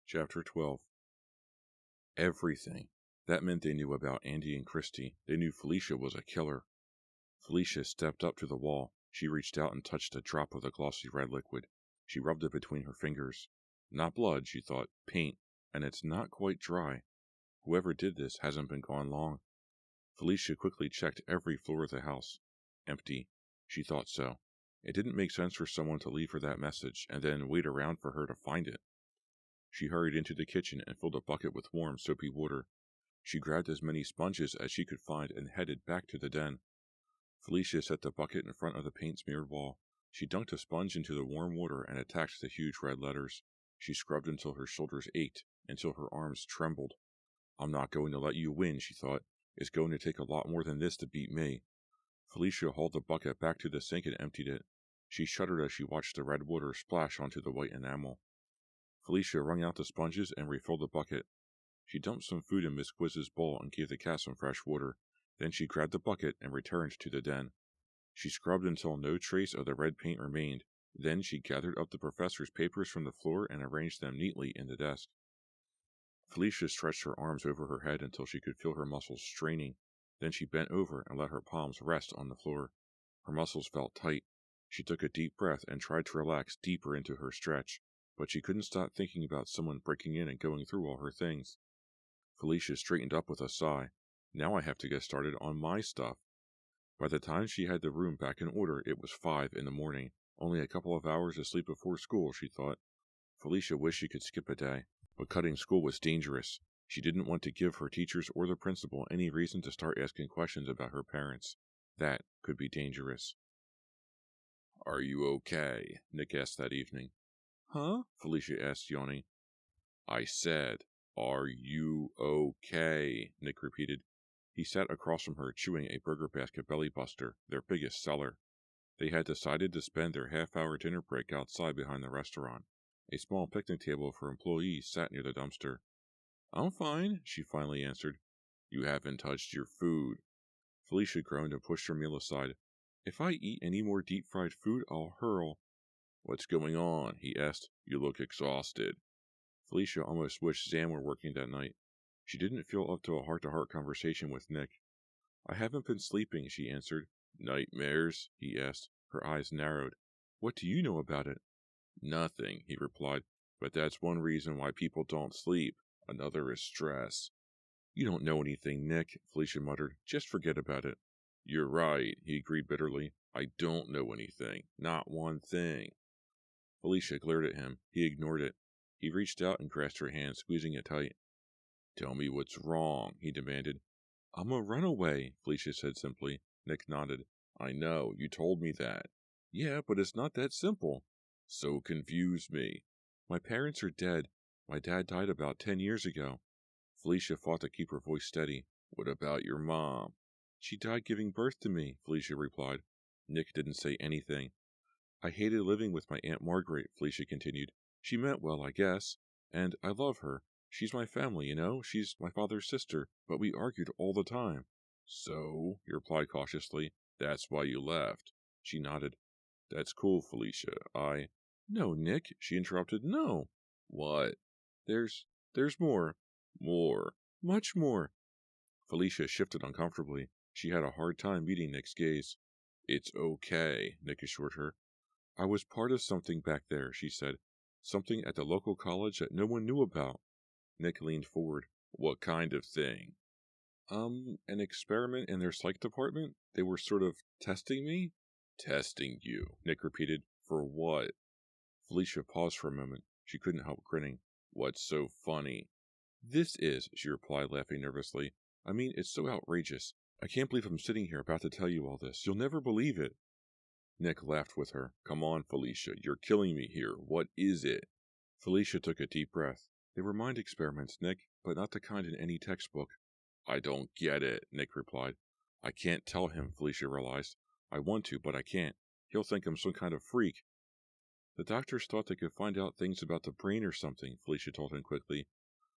Chapter 12. Everything. That meant they knew about Andy and Christy. They knew Felicia was a killer. Felicia stepped up to the wall. She reached out and touched a drop of the glossy red liquid. She rubbed it between her fingers. Not blood, she thought. Paint. And it's not quite dry. Whoever did this hasn't been gone long. Felicia quickly checked every floor of the house. Empty. She thought so. It didn't make sense for someone to leave her that message and then wait around for her to find it. She hurried into the kitchen and filled a bucket with warm, soapy water. She grabbed as many sponges as she could find and headed back to the den. Felicia set the bucket in front of the paint-smeared wall. She dunked a sponge into the warm water and attacked the huge red letters. She scrubbed until her shoulders ached, until her arms trembled. I'm not going to let you win, she thought. It's going to take a lot more than this to beat me. Felicia hauled the bucket back to the sink and emptied it. She shuddered as she watched the red water splash onto the white enamel. Felicia wrung out the sponges and refilled the bucket. She dumped some food in Miss Quiz's bowl and gave the cat some fresh water. Then she grabbed the bucket and returned to the den. She scrubbed until no trace of the red paint remained. Then she gathered up the professor's papers from the floor and arranged them neatly in the desk. Felicia stretched her arms over her head until she could feel her muscles straining. Then she bent over and let her palms rest on the floor. Her muscles felt tight. She took a deep breath and tried to relax deeper into her stretch, but she couldn't stop thinking about someone breaking in and going through all her things. Felicia straightened up with a sigh. Now I have to get started on my stuff. By the time she had the room back in order, it was 5 in the morning. Only a couple of hours of sleep before school, she thought. Felicia wished she could skip a day, but cutting school was dangerous. She didn't want to give her teachers or the principal any reason to start asking questions about her parents. That could be dangerous. Are you okay? Nick asked that evening. Huh? Felicia asked, yawning. I said, are you okay? Nick repeated. He sat across from her, chewing a Burger Basket Belly Buster, their biggest seller. They had decided to spend their half-hour dinner break outside behind the restaurant. A small picnic table for employees sat near the dumpster. I'm fine, she finally answered. You haven't touched your food. Felicia groaned and pushed her meal aside. If I eat any more deep-fried food, I'll hurl. What's going on? He asked. You look exhausted. Felicia almost wished Xan were working that night. She didn't feel up to a heart-to-heart conversation with Nick. I haven't been sleeping, she answered. Nightmares? He asked. Her eyes narrowed. What do you know about it? Nothing, he replied. But that's one reason why people don't sleep. Another is stress. You don't know anything, Nick, Felicia muttered. Just forget about it. You're right, he agreed bitterly. I don't know anything. Not one thing. Felicia glared at him. He ignored it. He reached out and grasped her hand, squeezing it tight. Tell me what's wrong, he demanded. I'm a runaway, Felicia said simply. Nick nodded. I know, you told me that. Yeah, but it's not that simple. So confused me. My parents are dead. My dad died about 10 years ago. Felicia fought to keep her voice steady. What about your mom? She died giving birth to me, Felicia replied. Nick didn't say anything. I hated living with my Aunt Margaret, Felicia continued. She meant well, I guess. And I love her. She's my family, you know. She's my father's sister, but we argued all the time. So, he replied cautiously, that's why you left. She nodded. That's cool, Felicia. No, Nick, she interrupted. No. What? There's more. More. Much more. Felicia shifted uncomfortably. She had a hard time meeting Nick's gaze. It's okay, Nick assured her. I was part of something back there, she said. Something at the local college that no one knew about. Nick leaned forward. What kind of thing? An experiment in their psych department. They were sort of testing me. Testing you, Nick repeated. For what? Felicia paused for a moment. She couldn't help grinning. What's so funny? This is, she replied, laughing nervously. I mean, it's so outrageous. I can't believe I'm sitting here about to tell you all this. You'll never believe it. Nick laughed with her. Come on, Felicia. You're killing me here. What is it? Felicia took a deep breath. They were mind experiments, Nick, but not the kind in any textbook. I don't get it, Nick replied. I can't tell him, Felicia realized. I want to, but I can't. He'll think I'm some kind of freak. The doctors thought they could find out things about the brain or something, Felicia told him quickly.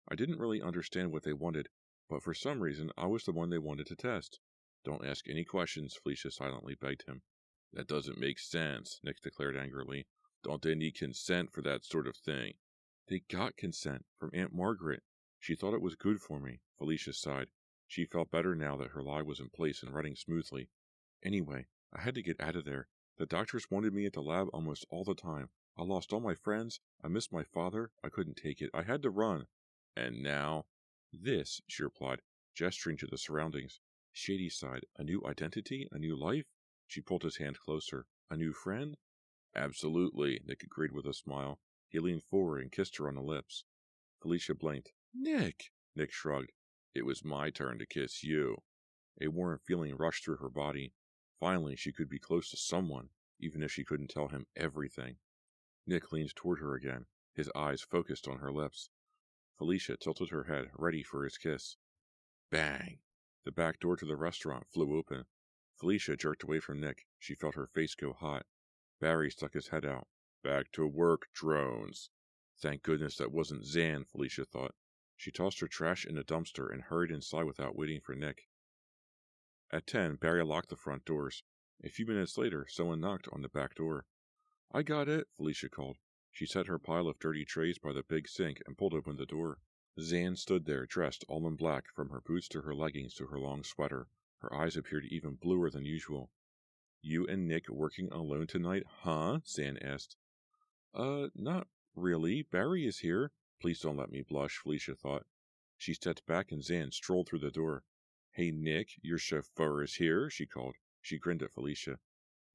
I didn't really understand what they wanted, but for some reason I was the one they wanted to test. Don't ask any questions, Felicia silently begged him. That doesn't make sense, Nick declared angrily. Don't they need consent for that sort of thing? They got consent from Aunt Margaret. She thought it was good for me, Felicia sighed. She felt better now that her lie was in place and running smoothly. Anyway, I had to get out of there. The doctors wanted me at the lab almost all the time. I lost all my friends. I missed my father. I couldn't take it. I had to run. And now? This, she replied, gesturing to the surroundings. Shady sighed. A new identity? A new life? She pulled his hand closer. A new friend? Absolutely, Nick agreed with a smile. He leaned forward and kissed her on the lips. Felicia blinked. Nick! Nick shrugged. It was my turn to kiss you. A warm feeling rushed through her body. Finally, she could be close to someone, even if she couldn't tell him everything. Nick leaned toward her again, his eyes focused on her lips. Felicia tilted her head, ready for his kiss. Bang! The back door to the restaurant flew open. Felicia jerked away from Nick. She felt her face go hot. Barry stuck his head out. Back to work, drones. Thank goodness that wasn't Xan, Felicia thought. She tossed her trash in the dumpster and hurried inside without waiting for Nick. At 10, Barry locked the front doors. A few minutes later, someone knocked on the back door. I got it, Felicia called. She set her pile of dirty trays by the big sink and pulled open the door. Xan stood there, dressed all in black, from her boots to her leggings to her long sweater. Her eyes appeared even bluer than usual. You and Nick working alone tonight, huh? Xan asked. Not really. Barry is here. Please don't let me blush, Felicia thought. She stepped back and Xan strolled through the door. Hey, Nick, your chauffeur is here, she called. She grinned at Felicia.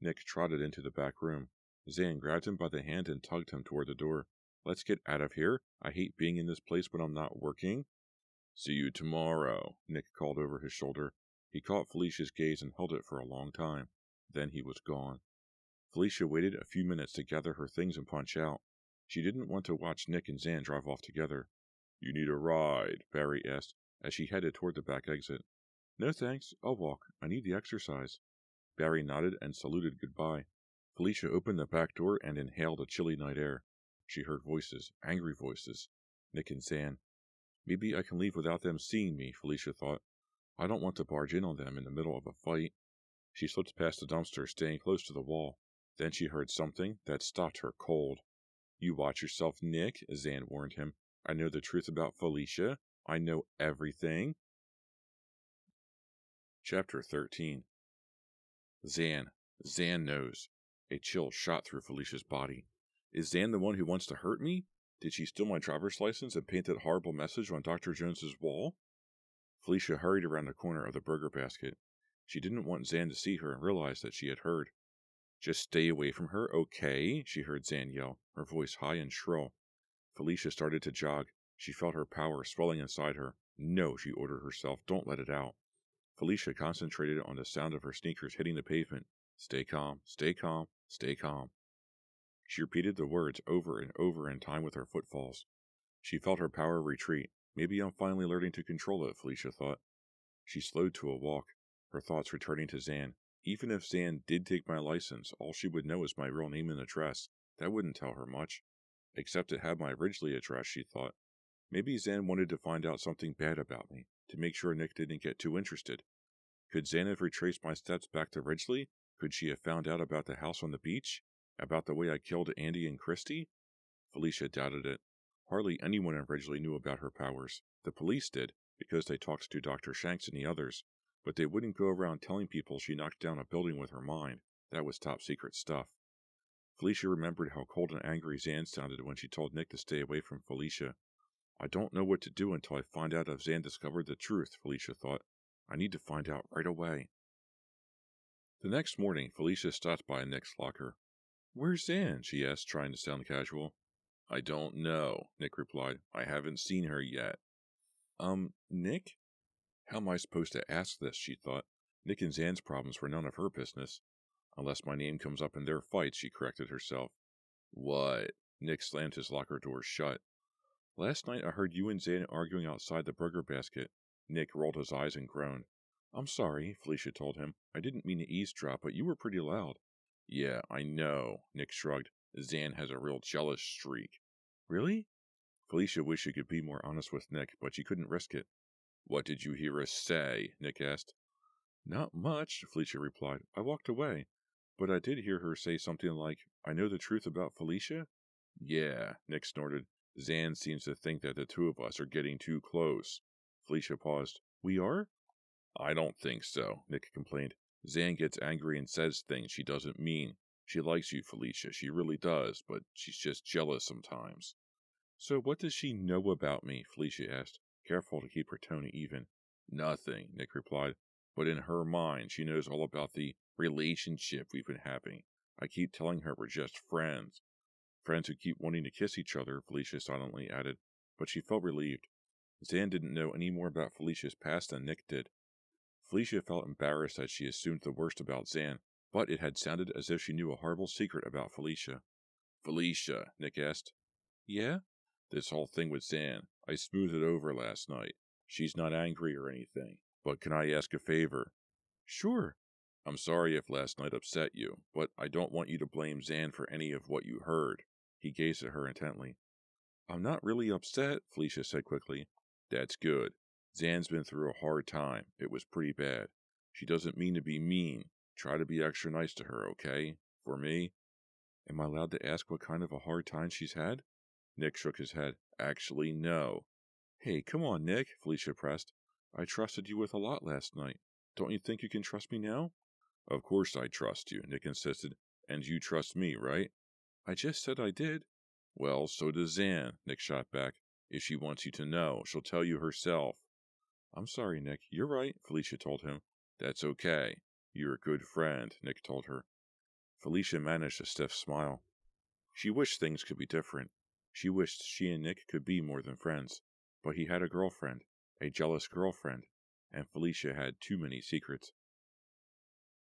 Nick trotted into the back room. Xan grabbed him by the hand and tugged him toward the door. Let's get out of here. I hate being in this place when I'm not working. See you tomorrow, Nick called over his shoulder. He caught Felicia's gaze and held it for a long time. Then he was gone. Felicia waited a few minutes to gather her things and punch out. She didn't want to watch Nick and Xan drive off together. You need a ride, Barry asked, as she headed toward the back exit. No thanks, I'll walk. I need the exercise. Barry nodded and saluted goodbye. Felicia opened the back door and inhaled the chilly night air. She heard voices, angry voices. Nick and Xan. Maybe I can leave without them seeing me, Felicia thought. I don't want to barge in on them in the middle of a fight. She slipped past the dumpster, staying close to the wall. Then she heard something that stopped her cold. You watch yourself, Nick, Xan warned him. I know the truth about Felicia. I know everything. Chapter 13. Xan knows. A chill shot through Felicia's body. Is Xan the one who wants to hurt me? Did she steal my driver's license and paint that horrible message on Dr. Jones's wall? Felicia hurried around the corner of the burger basket. She didn't want Xan to see her and realized that she had heard. Just stay away from her, okay? She heard Xan yell, her voice high and shrill. Felicia started to jog. She felt her power swelling inside her. No, she ordered herself, don't let it out. Felicia concentrated on the sound of her sneakers hitting the pavement. Stay calm, stay calm, stay calm. She repeated the words over and over in time with her footfalls. She felt her power retreat. Maybe I'm finally learning to control it, Felicia thought. She slowed to a walk, her thoughts returning to Xan. Even if Xan did take my license, all she would know is my real name and address. That wouldn't tell her much. Except it had my Ridgely address, she thought. Maybe Xan wanted to find out something bad about me, to make sure Nick didn't get too interested. Could Xan have retraced my steps back to Ridgely? Could she have found out about the house on the beach? About the way I killed Andy and Christy? Felicia doubted it. Hardly anyone in Ridgely knew about her powers. The police did, because they talked to Dr. Shanks and the others, but they wouldn't go around telling people she knocked down a building with her mind. That was top secret stuff. Felicia remembered how cold and angry Xan sounded when she told Nick to stay away from Felicia. I don't know what to do until I find out if Xan discovered the truth, Felicia thought. I need to find out right away. The next morning, Felicia stopped by Nick's locker. Where's Xan? She asked, trying to sound casual. I don't know, Nick replied. I haven't seen her yet. Nick? How am I supposed to ask this, she thought. Nick and Xan's problems were none of her business. Unless my name comes up in their fights, she corrected herself. What? Nick slammed his locker door shut. Last night I heard you and Xan arguing outside the burger basket. Nick rolled his eyes and groaned. I'm sorry, Felicia told him. I didn't mean to eavesdrop, but you were pretty loud. Yeah, I know, Nick shrugged. Xan has a real jealous streak. Really? Felicia wished she could be more honest with Nick, but she couldn't risk it. What did you hear us say? Nick asked. Not much, Felicia replied. I walked away. But I did hear her say something like, I know the truth about Felicia? Yeah, Nick snorted. Xan seems to think that the two of us are getting too close. Felicia paused. We are? I don't think so, Nick complained. Xan gets angry and says things she doesn't mean. She likes you, Felicia, she really does, but she's just jealous sometimes. So what does she know about me? Felicia asked, careful to keep her tone even. Nothing, Nick replied, but in her mind she knows all about the relationship we've been having. I keep telling her we're just friends. Friends who keep wanting to kiss each other, Felicia silently added, but she felt relieved. Xan didn't know any more about Felicia's past than Nick did. Felicia felt embarrassed that she assumed the worst about Xan, but it had sounded as if she knew a horrible secret about Felicia. Felicia, Nick asked. Yeah? This whole thing with Xan, I smoothed it over last night. She's not angry or anything, but can I ask a favor? Sure. I'm sorry if last night upset you, but I don't want you to blame Xan for any of what you heard. He gazed at her intently. I'm not really upset, Felicia said quickly. That's good. Xan's been through a hard time. It was pretty bad. She doesn't mean to be mean. Try to be extra nice to her, okay? For me? Am I allowed to ask what kind of a hard time she's had? Nick shook his head. Actually, no. Hey, come on, Nick, Felicia pressed. I trusted you with a lot last night. Don't you think you can trust me now? Of course I trust you, Nick insisted. And you trust me, right? I just said I did. Well, so does Xan, Nick shot back. If she wants you to know, she'll tell you herself. I'm sorry, Nick. You're right, Felicia told him. That's okay. You're a good friend, Nick told her. Felicia managed a stiff smile. She wished things could be different. She wished she and Nick could be more than friends. But he had a girlfriend, a jealous girlfriend, and Felicia had too many secrets.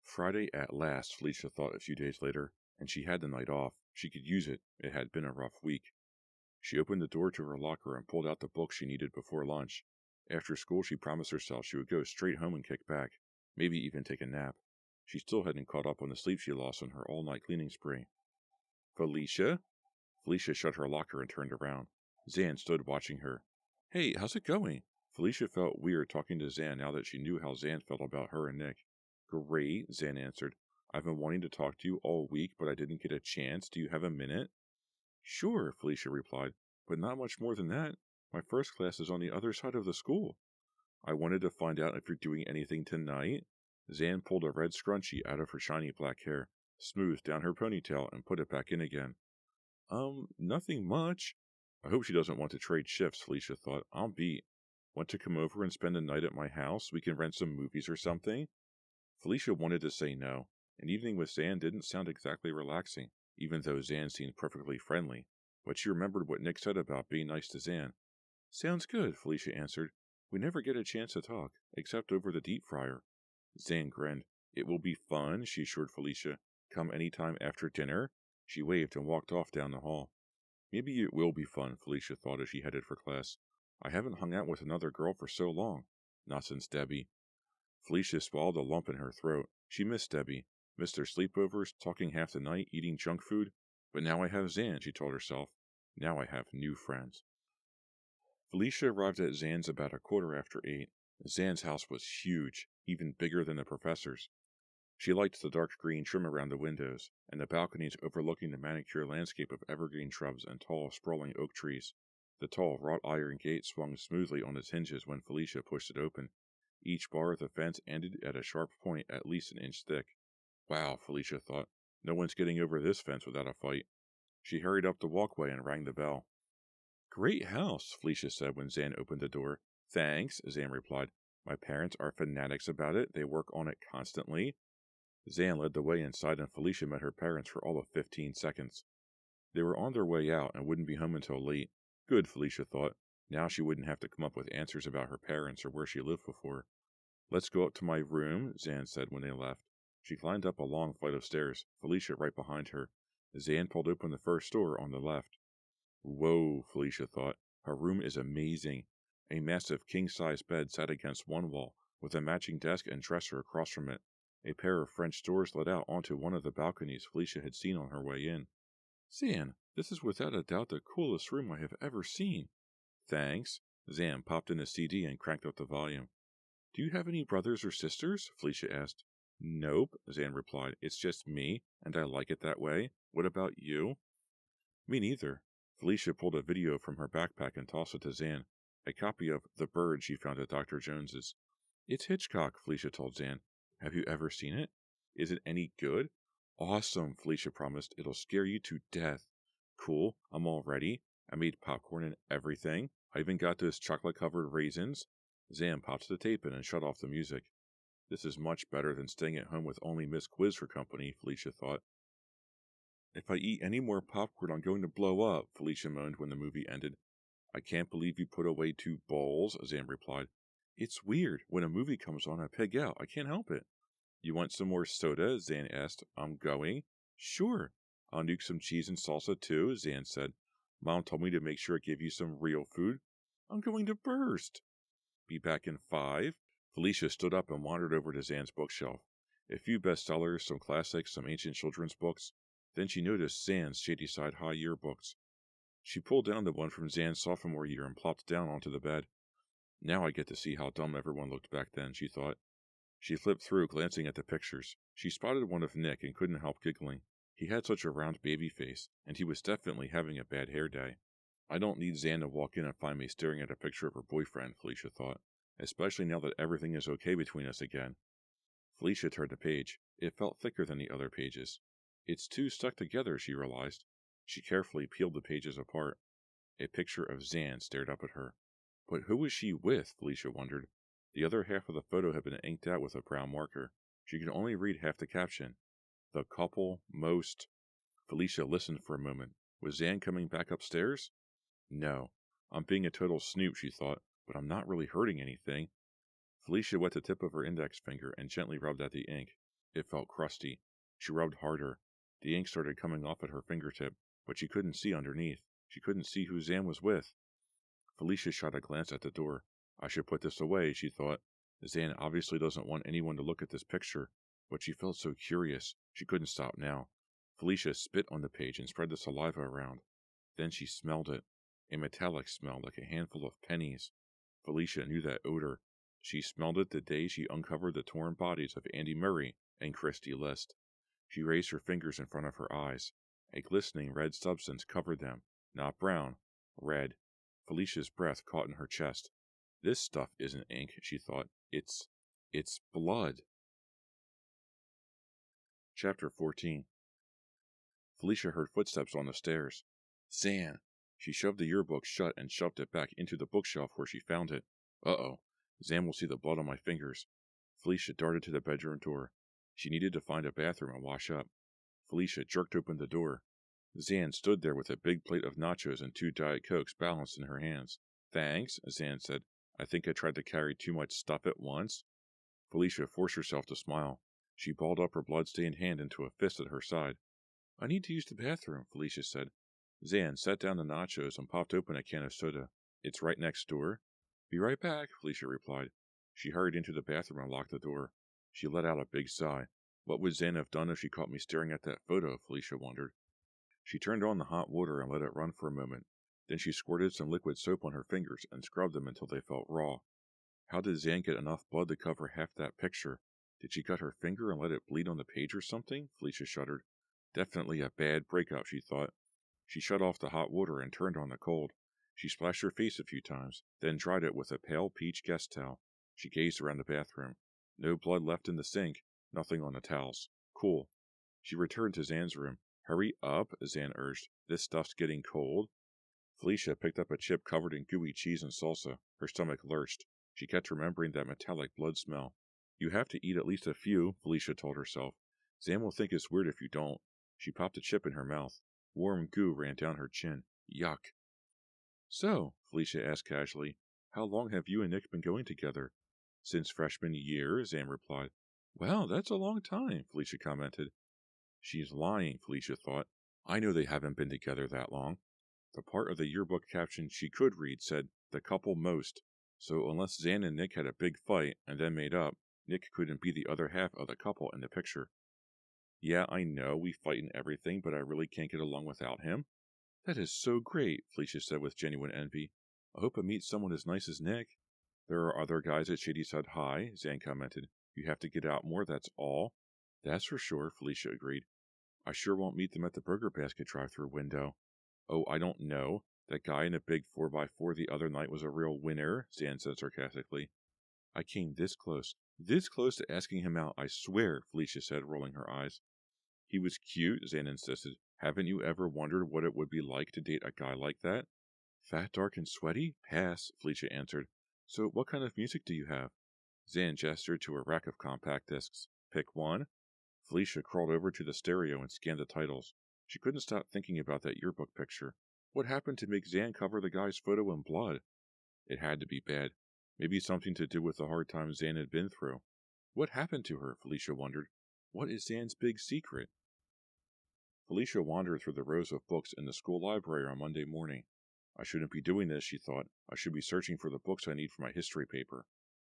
Friday at last, Felicia thought a few days later, and she had the night off. She could use it. It had been a rough week. She opened the door to her locker and pulled out the book she needed before lunch. After school, she promised herself she would go straight home and kick back, maybe even take a nap. She still hadn't caught up on the sleep she lost on her all-night cleaning spree. Felicia? Felicia shut her locker and turned around. Xan stood watching her. Hey, how's it going? Felicia felt weird talking to Xan now that she knew how Xan felt about her and Nick. Great, Xan answered. I've been wanting to talk to you all week, but I didn't get a chance. Do you have a minute? Sure, Felicia replied, but not much more than that. My first class is on the other side of the school. I wanted to find out if you're doing anything tonight. Xan pulled a red scrunchie out of her shiny black hair, smoothed down her ponytail, and put it back in again. Nothing much. I hope she doesn't want to trade shifts, Felicia thought. I'll beat. Want to come over and spend a night at my house? We can rent some movies or something? Felicia wanted to say no. An evening with Xan didn't sound exactly relaxing, even though Xan seemed perfectly friendly. But she remembered what Nick said about being nice to Xan. Sounds good, Felicia answered. We never get a chance to talk, except over the deep fryer. Xan grinned. It will be fun, she assured Felicia. Come any time after dinner? She waved and walked off down the hall. Maybe it will be fun, Felicia thought as she headed for class. I haven't hung out with another girl for so long. Not since Debbie. Felicia swallowed a lump in her throat. She missed Debbie. Missed their sleepovers, talking half the night, eating junk food. But now I have Xan, she told herself. Now I have new friends. Felicia arrived at Xan's about 8:15. Xan's house was huge, even bigger than the professor's. She liked the dark green trim around the windows, and the balconies overlooking the manicured landscape of evergreen shrubs and tall, sprawling oak trees. The tall, wrought iron gate swung smoothly on its hinges when Felicia pushed it open. Each bar of the fence ended at a sharp point at least an inch thick. Wow, Felicia thought. No one's getting over this fence without a fight. She hurried up the walkway and rang the bell. Great house, Felicia said when Xan opened the door. Thanks, Xan replied. My parents are fanatics about it. They work on it constantly. Xan led the way inside and Felicia met her parents for all of 15 seconds. They were on their way out and wouldn't be home until late. Good, Felicia thought. Now she wouldn't have to come up with answers about her parents or where she lived before. Let's go up to my room, Xan said when they left. She climbed up a long flight of stairs, Felicia right behind her. Xan pulled open the first door on the left. Whoa, Felicia thought. Her room is amazing. A massive king-size bed sat against one wall, with a matching desk and dresser across from it. A pair of French doors led out onto one of the balconies Felicia had seen on her way in. Xan, this is without a doubt the coolest room I have ever seen. Thanks. Xan popped in a CD and cranked up the volume. Do you have any brothers or sisters? Felicia asked. Nope, Xan replied. It's just me, and I like it that way. What about you? Me neither. Felicia pulled a video from her backpack and tossed it to Xan, a copy of The Bird she found at Dr. Jones's. It's Hitchcock, Felicia told Xan. Have you ever seen it? Is it any good? Awesome, Felicia promised. It'll scare you to death. Cool, I'm all ready. I made popcorn and everything. I even got those chocolate-covered raisins. Xan popped the tape in and shut off the music. This is much better than staying at home with only Miss Quiz for company, Felicia thought. If I eat any more popcorn, I'm going to blow up, Felicia moaned when the movie ended. I can't believe you put away 2 bowls, Xan replied. It's weird. When a movie comes on, I pig out. I can't help it. You want some more soda? Xan asked. I'm going. Sure. I'll nuke some cheese and salsa too, Xan said. Mom told me to make sure I give you some real food. I'm going to burst. Be back in 5. Felicia stood up and wandered over to Xan's bookshelf. A few bestsellers, some classics, some ancient children's books. Then she noticed Xan's Shady Side High yearbooks. She pulled down the one from Xan's sophomore year and plopped down onto the bed. Now I get to see how dumb everyone looked back then, she thought. She flipped through, glancing at the pictures. She spotted one of Nick and couldn't help giggling. He had such a round baby face, and he was definitely having a bad hair day. I don't need Xan to walk in and find me staring at a picture of her boyfriend, Felicia thought, especially now that everything is okay between us again. Felicia turned the page. It felt thicker than the other pages. It's too stuck together, she realized. She carefully peeled the pages apart. A picture of Xan stared up at her. But who was she with, Felicia wondered. The other half of the photo had been inked out with a brown marker. She could only read half the caption. The couple most... Felicia listened for a moment. Was Xan coming back upstairs? No. I'm being a total snoop, she thought, but I'm not really hurting anything. Felicia wet the tip of her index finger and gently rubbed at the ink. It felt crusty. She rubbed harder. The ink started coming off at her fingertip, but she couldn't see underneath. She couldn't see who Xan was with. Felicia shot a glance at the door. I should put this away, she thought. Xan obviously doesn't want anyone to look at this picture, but she felt so curious. She couldn't stop now. Felicia spit on the page and spread the saliva around. Then she smelled it. A metallic smell like a handful of pennies. Felicia knew that odor. She smelled it the day she uncovered the torn bodies of Andy Murray and Christy List. She raised her fingers in front of her eyes. A glistening red substance covered them. Not brown. Red. Felicia's breath caught in her chest. This stuff isn't ink, she thought. It's blood. Chapter 14. Felicia heard footsteps on the stairs. Xan! She shoved the yearbook shut and shoved it back into the bookshelf where she found it. Uh-oh. Xan will see the blood on my fingers. Felicia darted to the bedroom door. She needed to find a bathroom and wash up. Felicia jerked open the door. Xan stood there with a big plate of nachos and 2 Diet Cokes balanced in her hands. Thanks, Xan said. I think I tried to carry too much stuff at once. Felicia forced herself to smile. She balled up her blood-stained hand into a fist at her side. I need to use the bathroom, Felicia said. Xan set down the nachos and popped open a can of soda. It's right next door. Be right back, Felicia replied. She hurried into the bathroom and locked the door. She let out a big sigh. What would Xan have done if she caught me staring at that photo, Felicia wondered. She turned on the hot water and let it run for a moment. Then she squirted some liquid soap on her fingers and scrubbed them until they felt raw. How did Xan get enough blood to cover half that picture? Did she cut her finger and let it bleed on the page or something? Felicia shuddered. Definitely a bad breakup, she thought. She shut off the hot water and turned on the cold. She splashed her face a few times, then dried it with a pale peach guest towel. She gazed around the bathroom. No blood left in the sink, nothing on the towels. Cool. She returned to Xan's room. Hurry up, Xan urged. This stuff's getting cold. Felicia picked up a chip covered in gooey cheese and salsa. Her stomach lurched. She kept remembering that metallic blood smell. You have to eat at least a few, Felicia told herself. Xan will think it's weird if you don't. She popped a chip in her mouth. Warm goo ran down her chin. Yuck. So, Felicia asked casually, how long have you and Nick been going together? Since freshman year, Xan replied. Well, that's a long time, Felicia commented. She's lying, Felicia thought. I know they haven't been together that long. The part of the yearbook caption she could read said, the couple most. So unless Xan and Nick had a big fight and then made up, Nick couldn't be the other half of the couple in the picture. Yeah, I know, we fight and everything, but I really can't get along without him. That is so great, Felicia said with genuine envy. I hope I meet someone as nice as Nick. There are other guys at Shady Side High, Xan commented. You have to get out more, that's all. That's for sure, Felicia agreed. I sure won't meet them at the Burger Basket drive-thru window. Oh, I don't know. That guy in a big 4x4 the other night was a real winner, Xan said sarcastically. I came this close to asking him out, I swear, Felicia said, rolling her eyes. He was cute, Xan insisted. Haven't you ever wondered what it would be like to date a guy like that? Fat, dark, and sweaty? Pass, Felicia answered. So what kind of music do you have? Xan gestured to a rack of compact discs. Pick one. Felicia crawled over to the stereo and scanned the titles. She couldn't stop thinking about that yearbook picture. What happened to make Xan cover the guy's photo in blood? It had to be bad. Maybe something to do with the hard times Xan had been through. What happened to her, Felicia wondered. What is Xan's big secret? Felicia wandered through the rows of books in the school library on Monday morning. I shouldn't be doing this, she thought. I should be searching for the books I need for my history paper.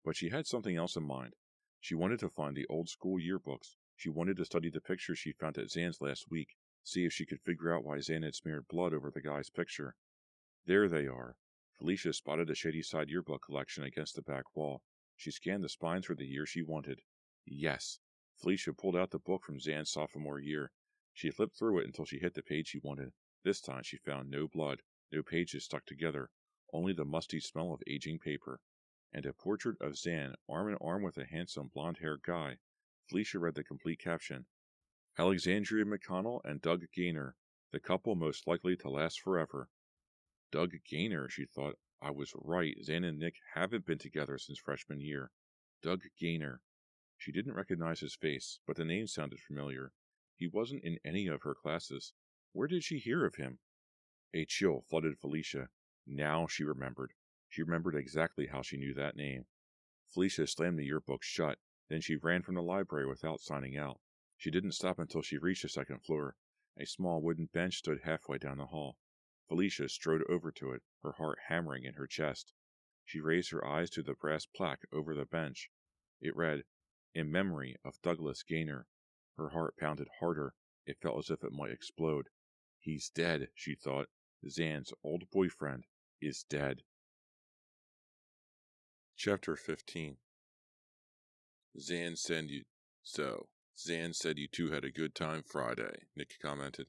But she had something else in mind. She wanted to find the old school yearbooks. She wanted to study the pictures she found at Xan's last week, see if she could figure out why Xan had smeared blood over the guy's picture. There they are. Felicia spotted a Shady Side yearbook collection against the back wall. She scanned the spines for the year she wanted. Yes. Felicia pulled out the book from Xan's sophomore year. She flipped through it until she hit the page she wanted. This time she found no blood, no pages stuck together, only the musty smell of aging paper, and a portrait of Xan arm in arm with a handsome blonde-haired guy. Felicia read the complete caption. Alexandria McConnell and Doug Gaynor, the couple most likely to last forever. Doug Gaynor, she thought. I was right. Xan and Nick haven't been together since freshman year. Doug Gaynor. She didn't recognize his face, but the name sounded familiar. He wasn't in any of her classes. Where did she hear of him? A chill flooded Felicia. Now she remembered. She remembered exactly how she knew that name. Felicia slammed the yearbook shut. Then she ran from the library without signing out. She didn't stop until she reached the second floor. A small wooden bench stood halfway down the hall. Felicia strode over to it, her heart hammering in her chest. She raised her eyes to the brass plaque over the bench. It read, In memory of Douglas Gaynor. Her heart pounded harder. It felt as if it might explode. He's dead, she thought. Xan's old boyfriend is dead. Chapter 15. Xan said you two had a good time Friday, Nick commented.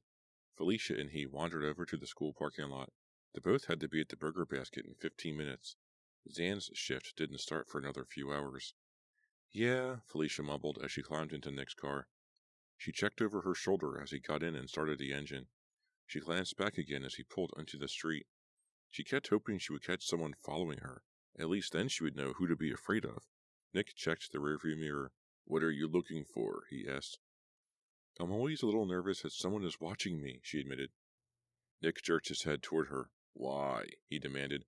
Felicia and he wandered over to the school parking lot. They both had to be at the Burger Basket in 15 minutes. Xan's shift didn't start for another few hours. Yeah, Felicia mumbled as she climbed into Nick's car. She checked over her shoulder as he got in and started the engine. She glanced back again as he pulled onto the street. She kept hoping she would catch someone following her. At least then she would know who to be afraid of. Nick checked the rearview mirror. What are you looking for? He asked. I'm always a little nervous that someone is watching me, she admitted. Nick jerked his head toward her. Why? He demanded.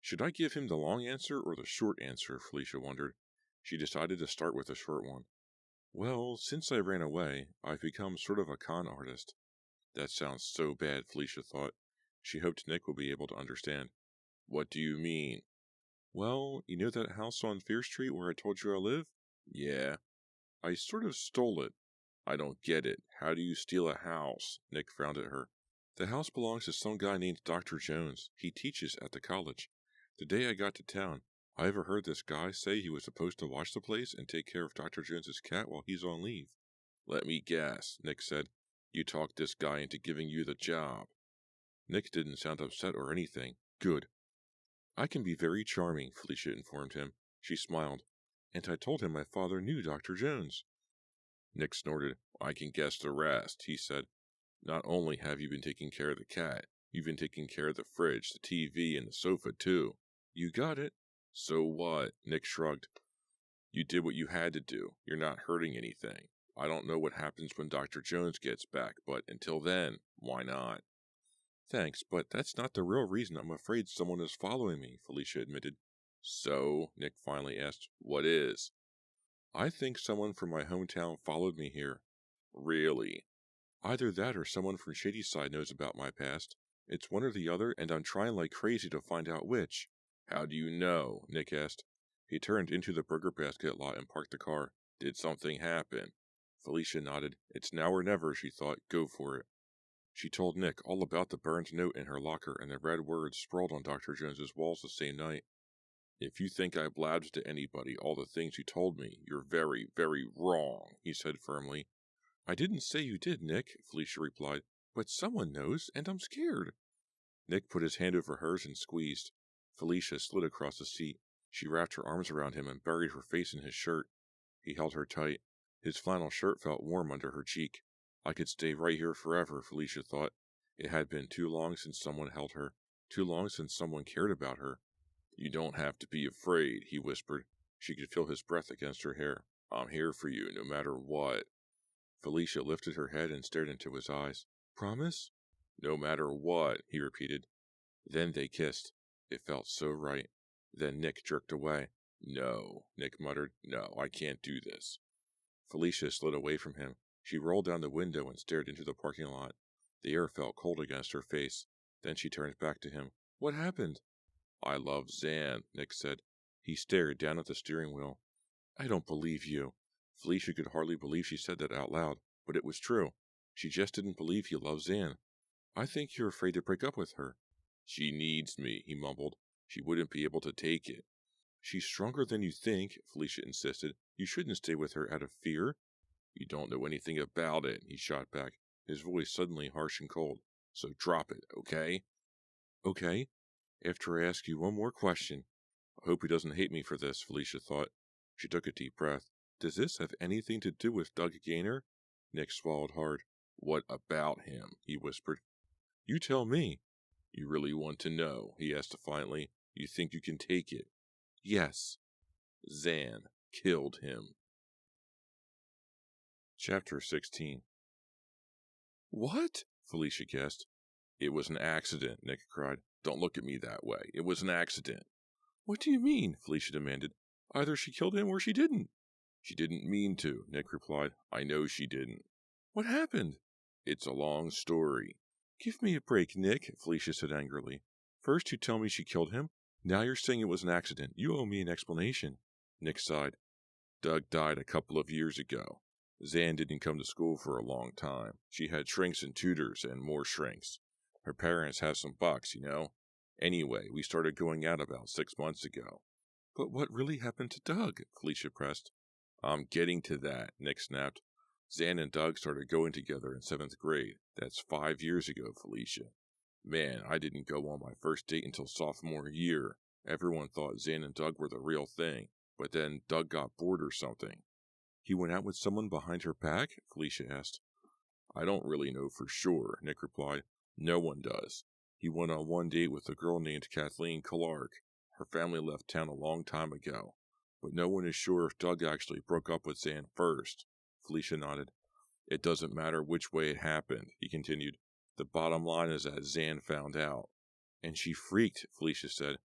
Should I give him the long answer or the short answer? Felicia wondered. She decided to start with the short one. Well, since I ran away, I've become sort of a con artist. That sounds so bad, Felicia thought. She hoped Nick would be able to understand. What do you mean? Well, you know that house on Fear Street where I told you I live? Yeah. I sort of stole it. I don't get it. How do you steal a house? Nick frowned at her. The house belongs to some guy named Dr. Jones. He teaches at the college. The day I got to town, I overheard this guy say he was supposed to watch the place and take care of Dr. Jones's cat while he's on leave. Let me guess, Nick said. You talked this guy into giving you the job. Nick didn't sound upset or anything. Good. I can be very charming, Felicia informed him. She smiled. And I told him my father knew Dr. Jones. Nick snorted. I can guess the rest, he said. Not only have you been taking care of the cat, you've been taking care of the fridge, the TV, and the sofa, too. You got it. So what? Nick shrugged. You did what you had to do. You're not hurting anything. I don't know what happens when Dr. Jones gets back, but until then, why not? Thanks, but that's not the real reason I'm afraid someone is following me, Felicia admitted. So, Nick finally asked, what is? I think someone from my hometown followed me here. Really? Either that or someone from Shady Side knows about my past. It's one or the other, and I'm trying like crazy to find out which. How do you know? Nick asked. He turned into the Burger Basket lot and parked the car. Did something happen? Felicia nodded. It's now or never, she thought. Go for it. She told Nick all about the burned note in her locker and the red words sprawled on Dr. Jones's walls the same night. If you think I blabbed to anybody all the things you told me, you're very, very wrong, he said firmly. I didn't say you did, Nick, Felicia replied, but someone knows, and I'm scared. Nick put his hand over hers and squeezed. Felicia slid across the seat. She wrapped her arms around him and buried her face in his shirt. He held her tight. His flannel shirt felt warm under her cheek. I could stay right here forever, Felicia thought. It had been too long since someone held her, too long since someone cared about her. You don't have to be afraid, he whispered. She could feel his breath against her hair. I'm here for you, no matter what. Felicia lifted her head and stared into his eyes. Promise? No matter what, he repeated. Then they kissed. It felt so right. Then Nick jerked away. No, Nick muttered. No, I can't do this. Felicia slid away from him. She rolled down the window and stared into the parking lot. The air felt cold against her face. Then she turned back to him. What happened? I love Xan, Nick said. He stared down at the steering wheel. I don't believe you. Felicia could hardly believe she said that out loud, but it was true. She just didn't believe he loved Xan. I think you're afraid to break up with her. She needs me, he mumbled. She wouldn't be able to take it. She's stronger than you think, Felicia insisted. You shouldn't stay with her out of fear. You don't know anything about it, he shot back, his voice suddenly harsh and cold. So drop it, okay? Okay. After I ask you one more question. I hope he doesn't hate me for this, Felicia thought. She took a deep breath. Does this have anything to do with Doug Gaynor? Nick swallowed hard. What about him? He whispered. You tell me. You really want to know? He asked defiantly. You think you can take it? Yes. Xan killed him. Chapter 16. What? Felicia guessed. It was an accident, Nick cried. Don't look at me that way. It was an accident. What do you mean? Felicia demanded. Either she killed him or she didn't. She didn't mean to, Nick replied. I know she didn't. What happened? It's a long story. Give me a break, Nick, Felicia said angrily. First you tell me she killed him. Now you're saying it was an accident. You owe me an explanation. Nick sighed. Doug died a couple of years ago. Xan didn't come to school for a long time. She had shrinks and tutors and more shrinks. Her parents have some bucks, you know. Anyway, we started going out about 6 months ago. But what really happened to Doug? Felicia pressed. I'm getting to that, Nick snapped. Xan and Doug started going together in 7th grade. That's 5 years ago, Felicia. Man, I didn't go on my first date until sophomore year. Everyone thought Xan and Doug were the real thing, but then Doug got bored or something. He went out with someone behind her back? Felicia asked. I don't really know for sure, Nick replied. No one does. He went on one date with a girl named Kathleen Clark. Her family left town a long time ago, but no one is sure if Doug actually broke up with Xan first. Felicia nodded. It doesn't matter which way it happened, he continued. The bottom line is that Xan found out. And she freaked, Felicia said.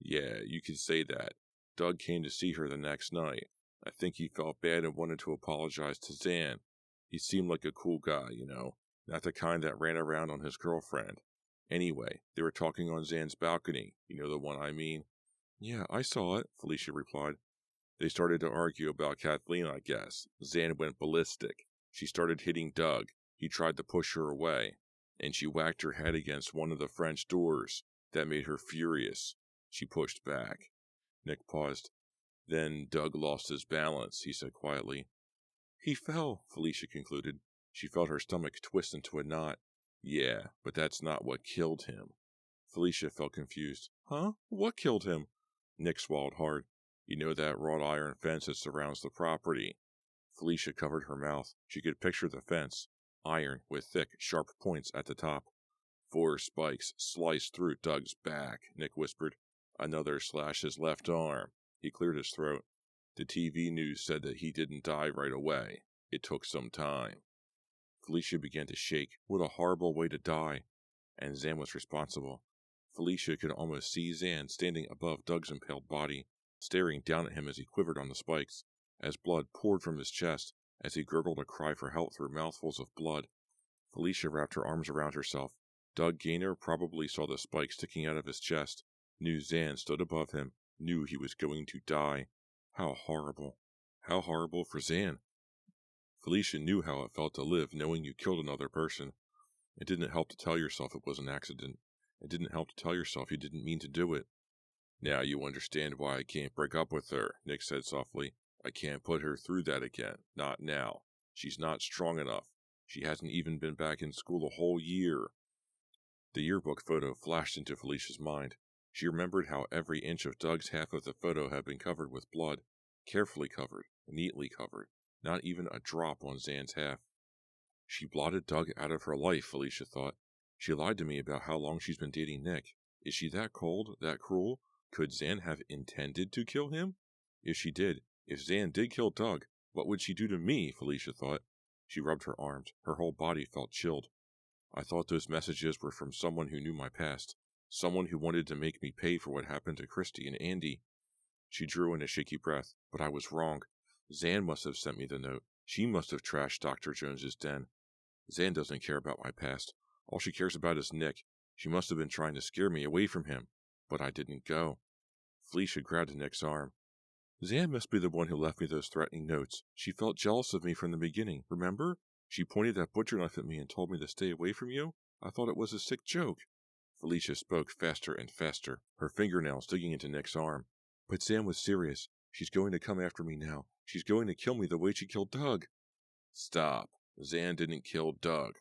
Yeah, you could say that. Doug came to see her the next night. I think he felt bad and wanted to apologize to Xan. He seemed like a cool guy, you know, not the kind that ran around on his girlfriend. Anyway, they were talking on Xan's balcony. You know the one I mean? Yeah, I saw it, Felicia replied. They started to argue about Kathleen, I guess. Xan went ballistic. She started hitting Doug. He tried to push her away, and she whacked her head against one of the French doors. That made her furious. She pushed back. Nick paused. Then Doug lost his balance, he said quietly. He fell, Felicia concluded. She felt her stomach twist into a knot. Yeah, but that's not what killed him. Felicia felt confused. Huh? What killed him? Nick swallowed hard. You know that wrought iron fence that surrounds the property? Felicia covered her mouth. She could picture the fence. Iron with thick, sharp points at the top. 4 spikes sliced through Doug's back, Nick whispered. Another slashed his left arm. He cleared his throat. The TV news said that he didn't die right away. It took some time. Felicia began to shake. What a horrible way to die. And Xan was responsible. Felicia could almost see Xan standing above Doug's impaled body, staring down at him as he quivered on the spikes, as blood poured from his chest, as he gurgled a cry for help through mouthfuls of blood. Felicia wrapped her arms around herself. Doug Gaynor probably saw the spike sticking out of his chest, knew Xan stood above him, knew he was going to die. How horrible. How horrible for Xan. Felicia knew how it felt to live knowing you killed another person. It didn't help to tell yourself it was an accident. It didn't help to tell yourself you didn't mean to do it. Now you understand why I can't break up with her, Nick said softly. I can't put her through that again. Not now. She's not strong enough. She hasn't even been back in school a whole year. The yearbook photo flashed into Felicia's mind. She remembered how every inch of Doug's half of the photo had been covered with blood. Carefully covered, neatly covered. Not even a drop on Xan's half. She blotted Doug out of her life, Felicia thought. She lied to me about how long she's been dating Nick. Is she that cold, that cruel? Could Xan have intended to kill him? If Xan did kill Doug, what would she do to me, Felicia thought. She rubbed her arms. Her whole body felt chilled. I thought those messages were from someone who knew my past. Someone who wanted to make me pay for what happened to Christy and Andy. She drew in a shaky breath, but I was wrong. Xan must have sent me the note. She must have trashed Dr. Jones's den. Xan doesn't care about my past. All she cares about is Nick. She must have been trying to scare me away from him. But I didn't go. Felicia grabbed Nick's arm. Xan must be the one who left me those threatening notes. She felt jealous of me from the beginning, remember? She pointed that butcher knife at me and told me to stay away from you. I thought it was a sick joke. Felicia spoke faster and faster, her fingernails digging into Nick's arm. But Xan was serious. She's going to come after me now. She's going to kill me the way she killed Doug. Stop. Xan didn't kill Doug.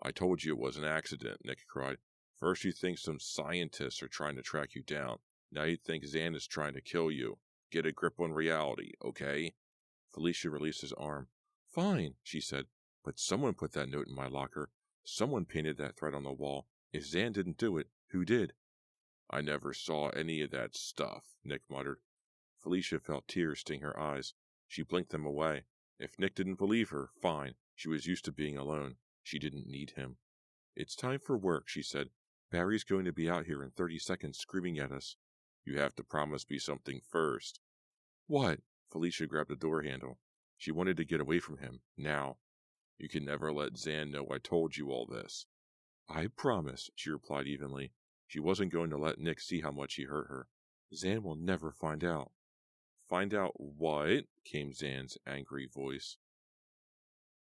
I told you it was an accident, Nick cried. First you think some scientists are trying to track you down. Now you think Xan is trying to kill you. Get a grip on reality, okay? Felicia released his arm. Fine, she said, but someone put that note in my locker. Someone painted that threat on the wall. If Xan didn't do it, who did? I never saw any of that stuff, Nick muttered. Felicia felt tears sting her eyes. She blinked them away. If Nick didn't believe her, fine. She was used to being alone. She didn't need him. It's time for work, she said. Barry's going to be out here in 30 seconds screaming at us. You have to promise me something first. What? Felicia grabbed the door handle. She wanted to get away from him, now. You can never let Xan know I told you all this. I promise, she replied evenly. She wasn't going to let Nick see how much he hurt her. Xan will never find out. Find out what? Came Xan's angry voice.